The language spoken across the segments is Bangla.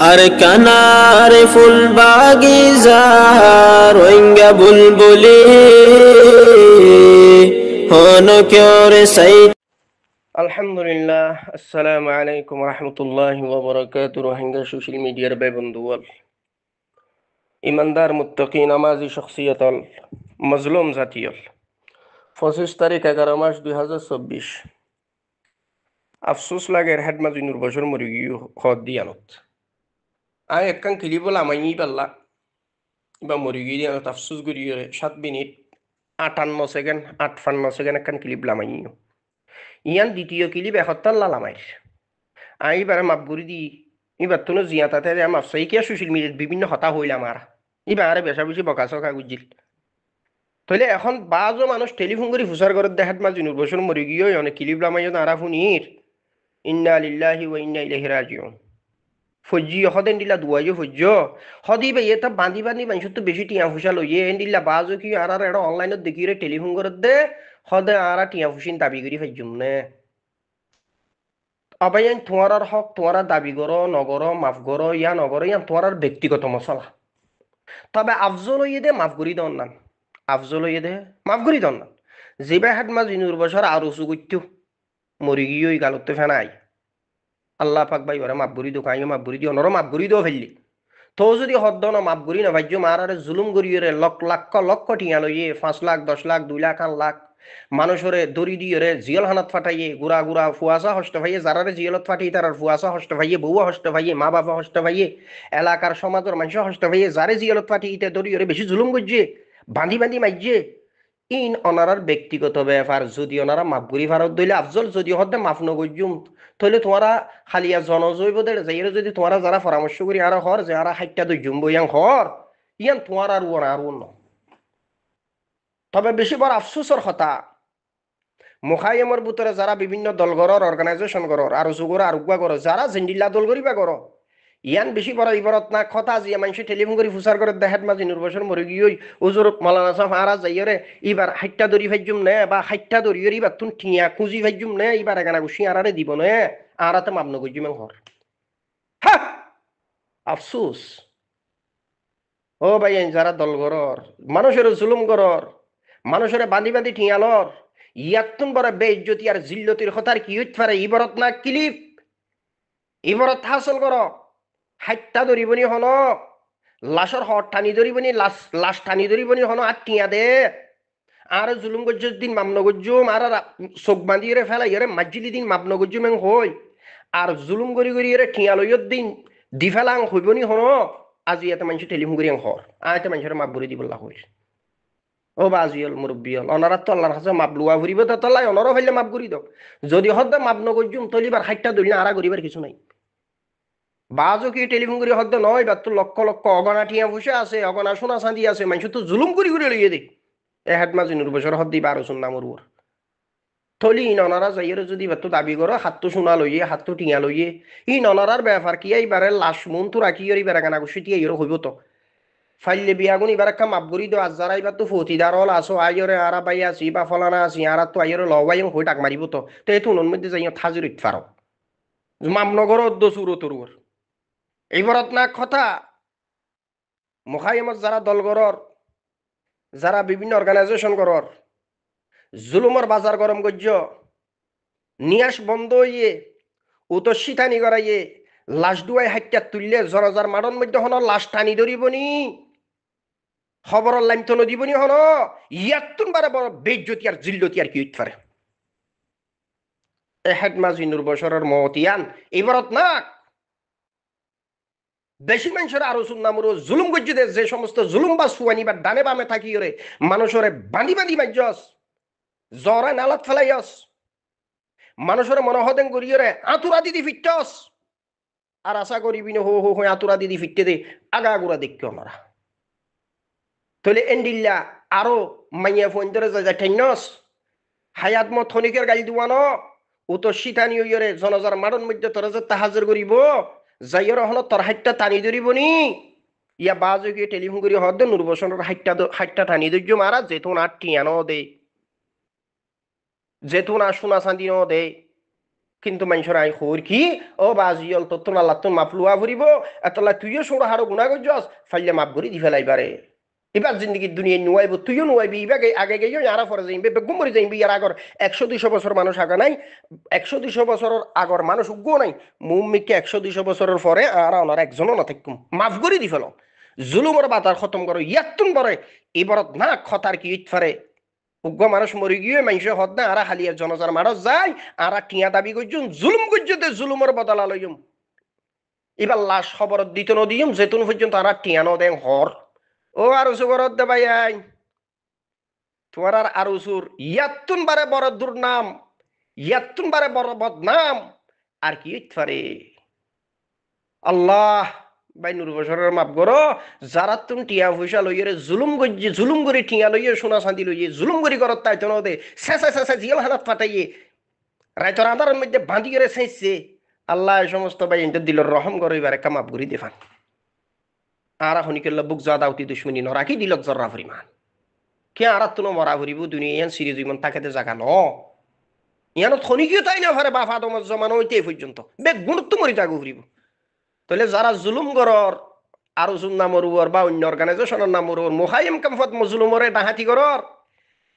আর কানার ফুল বাগিজার রোহিঙ্গা বুলবুলি হন কেওরে সাই। আলহামদুলিল্লাহ, আসসালামু আলাইকুম রহমতুল্লাহি ওয়া বারাকাতুহু। রোহিঙ্গা সোশ্যাল মিডিয়ার বে বন্ধুয়াল, ইমানদার মুত্তাকি নামাজি শখসিয়তল, মজলুম জাতিয়ল। 25 তারিখ 11 মাস 2024। আফসোস লাগে হেড মাজিনুর বছর মরি গিয়ে খদ দিয়ানত আয় একখান কিলিব লামাই পাল্লা বা মরি গিয়ে দিয়ানত আফসোস করিয়ে 7 মিনিট 58 সেকেন্ড 58 সেকেন্ড একখান ক্লিপ লামাই ইয়ান দ্বিতীয় ক্লিপ 71 লামাইর এইবারে মাপ গুড়ি দি এবার তো জিয়া তাতে মাপ চাই কিয়া সোশ্যাল মিডিয়াত বিভিন্ন হতা হইলাম আর এবারে বেশা বেশি বকা চকা গুজিল তাহলে এখন বাজো মানুষ টেলিফোন করে ফুসার করে দেখাত মা জিনুর বছর মরি গিয়ে অনেক ক্লিপ লামাইও নারা ফুনির ইন্না লিল্লাহি ওয়া ইন্না ইলাইহি রাজিউন ফজ্জি হদেন দিলা দুয়াইও ফজ্জ হদি বে এটা বাঁধি বাঁধি মানুষ তো বেশি টিয়া ফুসা লইয়ে এন দিলা বাজো কি আর এটা অনলাইনত দেখি রে টেলিফোন করে দে হদে আর টিয়া ফুসিন দাবি করি ফাইজুম নে আবাইন তোমার হক তোমার দাবি করো নগর মাফ করো ইয়া নগর ইয়া তোমার ব্যক্তিগত মশলা তবে আফজল ইয়ে দে মাফ করি দন নান আফজল ইয়ে দে মাফ করি দন নান জিবা হাত মা জিনুর বছর আর উসু করতো মরি গিয়ে গালতে ফেনাই আল্লাহ পাক ভাই ওরা মাফ করি দো কাইও মাফ করি দিও নরম মাফ করি দো ফেললি তো যদি হদ্দ না মাফ করি না ভাজ্য মারারে জুলুম করিয়ে রে লক্ষ লক্ষ টিয়া লইয়ে 5 লাখ 10 লাখ 2 লাখ 8 লাখ মানুষরে দড়ি দিয়ে রে জিয়ল হানাত ফাটাইয়ে গুড়া গুড়া ফুয়াশা হষ্ট ভাইয়ে যারারে জিয়লত ফাটিয়ে তার ফুয়াশা হষ্ট ভাইয়ে বউয়া হষ্ট ভাইয়ে মা বাবা হষ্ট ভাইয়ে এলাকার সমাজের মানুষ হষ্ট ভাইয়ে যারে জিয়লত ফাটিয়ে ইতে দড়ি রে বেশি জুলুম করছে বাঁধি বাঁধি মাইজে ইন অনারার ব্যক্তিগত ব্যাপার যদি ওনারা মাফ করি ভারত দইলে আফজল যদি হতে মাফ নগজুম তাহলে তোমারা খালিয়া জনজৈবদের যাইরে যদি তোমারা যারা পরামর্শ করি আর হর যে আর হাইটটা দই জুম্ব ইয়াং হর ইয়ান তোমার আর ওর আর অন্য তবে বেশি বড় আফসোসের কথা মুখাইমর ভিতরে যারা বিভিন্ন দলগরর অর্গানাইজেশন করর আর যুগর আরুগুয়া করো যারা জিন্দিল্লা দল করিবা করো ইয়ান বেশি বড় ইবরত না কথা যে মানুষ টেলিফোন করে ফুসার করে দেখাত মাঝে নির্বাচন মরে গিয়ে ওজোর মালানা সাহ হারা যাইরে এবার হাইটটা দড়ি ভাইজুম নে বা হাইটটা দড়ি এবার তুন ঠিয়া খুঁজি ভাইজুম নে এবার এগানা গুছি আরারে দিব নে আরাতে মাপন গজুম হর হা আফসোস ও ভাই যারা দল গরর মানুষের জুলুম করর মানুষের বাঁধি বাঁধি ঠিয়ালর ইয়াতুন বড় বেইজ্জতি আর জিল্লতির কথার কি হইতে পারে ইবরত না ক্লিপ ইবরত হাসল করো হাইটটা ধরিবনি হন লাশর হট টানি ধরিবনি লাশ টানি ধরিবনি হন আর টিয়া দে আর জুলুম গজ্জুর দিন মামন গজ্জুম আর চোখ বাঁধিয়ে ফেলাই এরে মাজ্জিলি দিন মাপন গজ্জুম হই আর জুলুম করি করি এরে টিয়া লইয়র দিন দি ফেলাং হইবনি হন আজি এতে মানুষ টেলিফোন করি হর আয়তে মানুষের মাপ ভরি দিবল্লা হইল ও বাজিয়ল মুরব্বিয়ল অনারা তো আল্লাহর কাছে মাপ লুয়া ভরিব তো তল্লাই অনারও হইলে মাপ করি দাও যদি হদ্দা মাপ নগজ্জুম তলিবার হাইটটা ধরি না আরা করিবার কিছু নাই বাজও কি টেলিফোন করে হদ্দ নয় বা তো লক্ষ লক্ষ অগনা টিয়া বসে আছে অগনা সোনা চাঁদি আছে মানুষ তো জুলুম করি করে লইয়ে দে এ হাত মাজিনুর বছর হদ দি 12 শুন নামর ওর থলি ননারা যাইয়ের যদি বাতো দাবি করো হাতটো সোনা লইয়ে হাতটো টিয়া লইয়ে ই ননারার ব্যাপার কি এইবারে লাশ মন তো রাখি এবার গানা গুছি টিয়া ইয়ের হইব তো ফাইলে বিয়াগুন এবার একটা মাপ করি দাও আজ যারা এবার তো ফতিদার হল আসো আইরে আরা বাই আছি বা ফলানা আছি আর তো আইরে লবাই হই ডাক মারিব তো এই তুনন মধ্যে যাই থাজির ইট ফারো মামনগর অদ্দ সুর তরুর এইবারত না কথা মুখাইমত যারা দলগরর যারা বিভিন্ন অর্গানাইজেশন করর জুলুমর বাজার গরম গজ্য নিয়াস বন্ধ হইয়ে উতসি টানি গড়াইয়ে লাশ দুয়াই হাইটা তুললে জনজার মারণ মধ্যে হন লাশ টানি ধরিবনি খবরের লাইন তো নদীবনি হন ইয়াতুন বারে বড় বেজ্জতি আর জিল্লতি আর কি হইতে পারে এহেড মাজিনুর বছরের মতিয়ান এবারত না বেশি মানুষের আরো নামর জুলুম গজ্জুদে যে সমস্ত জুলুম বা সুয়ানি বা ডানে বামে থাকি রে মানুষের বাঁধি বাঁধি মাইজস জ্বরে নালাত ফেলাইস মানুষের মনোহদেন করিয়ে রে আতুরা দিদি ফিটস আর আশা করিবি না হো হো হো আতুরা দিদি ফিটতে দে আগা আগুরা দেখতে আমরা তাহলে এন্ডিল্লা আরো মাইয়া ফোন ধরে যা ঠেনস হায়াত মত থনিকের গাড়ি দিওয়ানো ও তো শীতানি হইরে জনজার মারণ মধ্যে তোরা যে তাহাজর করিব যাইয়ের হল তোর হাইটটা টানি ধরিবনি ইয়া বাজু গিয়ে টেলিফোন করি হদ নুরবসনের হাইটটা টানি ধৈর্য মারা যেতুন আর টিয়ানো দে যেতুন আর সোনা চাঁদি ন দে কিন্তু মানুষের আই খবর কি ও বাজিয়ল তো তোর আল্লাহ তোর মাপ লুয়া ভরিব এতলা তুইও সৌর হারো গুণা করছস ফাইলে মাপ ভরি দি ফেলাইবারে এবার জিন্দগি দুনিয়ায় নুয়াইব তুইও নুয়াইবি এবার আগে গিয়ে আরা ফরে যাইবে বেগুম মরে যাইবি আর আগর 100-200 বছর মানুষ আগা নাই 100-200 বছরের আগর মানুষ উগ্গো নাই মুম্মিকে 100-200 বছরের পরে আর ওনার একজনও না থাকুম মাফ করে দি ফেলো জুলুমর বাতার খতম করো ইয়াতুন বরে এবারত না খতার কি ইটফারে উগ্র মানুষ মরি গিয়ে মানুষের হদ না আরা হালিয়া জনজার মারস যায় আরা টিয়া দাবি করছুন জুলুম করছতে জুলুমের বদলা লইম এবার লাশ খবর দিতে নদিম যেতুন পর্যন্ত আরা টিয়া দেন হর ও আর সুগরত দে ভাই আই তোমার আর উসুর ইয়াতুন বারে বড় দুর্নাম ইয়াতুন বারে বড় বদনাম আর কি ইতফারে আল্লাহ ভাই নুর বছরের মাপ করো যারা তুমি টিয়া পয়সা লইয়ে জুলুম করে টিয়া লইয়ে সোনা চাঁদি লইয়ে জুলুম করে করত তাই তো দে শেষে শেষে জিয়াল হানাত ফাটাইয়ে রাইতর আধারের মধ্যে বাঁধি করে শেষছে আল্লাহ এই সমস্ত ভাই ইন্টার দিল রহম করে এবার একটা মাপ করি দেফান আর শুনি কেল্লা বুক যা দাউতি দুশ্মনী নরাকি দিলক জর্রা পরিমাণ কে আর তুনো মরা ভরিব দুনিয়া ইয়ান সিরিজ ইমান তাকে জাগা ন ইয়ানত খনি কিও তাই না ভারে বাফা দমত জমানো হইতে পর্যন্ত বেগ গুণত্ব মরি তাকে ঘুরিব তাহলে যারা জুলুম গরর আর জুন নামরুর বা অন্য অর্গানাইজেশনের নামরুর মোহাইম কামফত মজলুমরে ডাহাতি গরর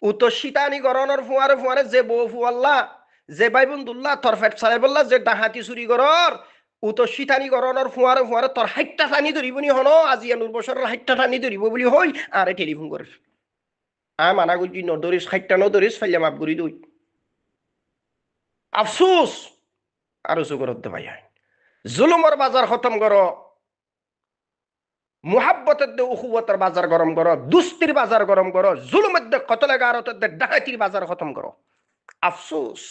উত শীতানি গরনের ফুয়ারে ফুয়ারে যে বউ ফুয়াল্লা যে বাইবুন্দুল্লাহ তোর ফেট সাহেবল্লাহ যে ডাহাতি চুরি গরর উত শীতানি গরনের ফুয়ারে ফুয়ারে তোর 60টা টানি ধরিব নি হন আজি নূর বছরের 60টা টানি ধরিব বলি হই আরে টেলিফোন করে মানা গুজি নদরিস 60টা নদরিস ফাইলে মাপ করি দুই আফসোস আর সুগরত ভাই জুলুমর বাজার খতম করো মুহাব্বতের দে উখুবতের বাজার গরম করো দুস্তির বাজার গরম করো জুলুমের দে কতলে গারতের দে ডাকাতির বাজার খতম করো আফসোস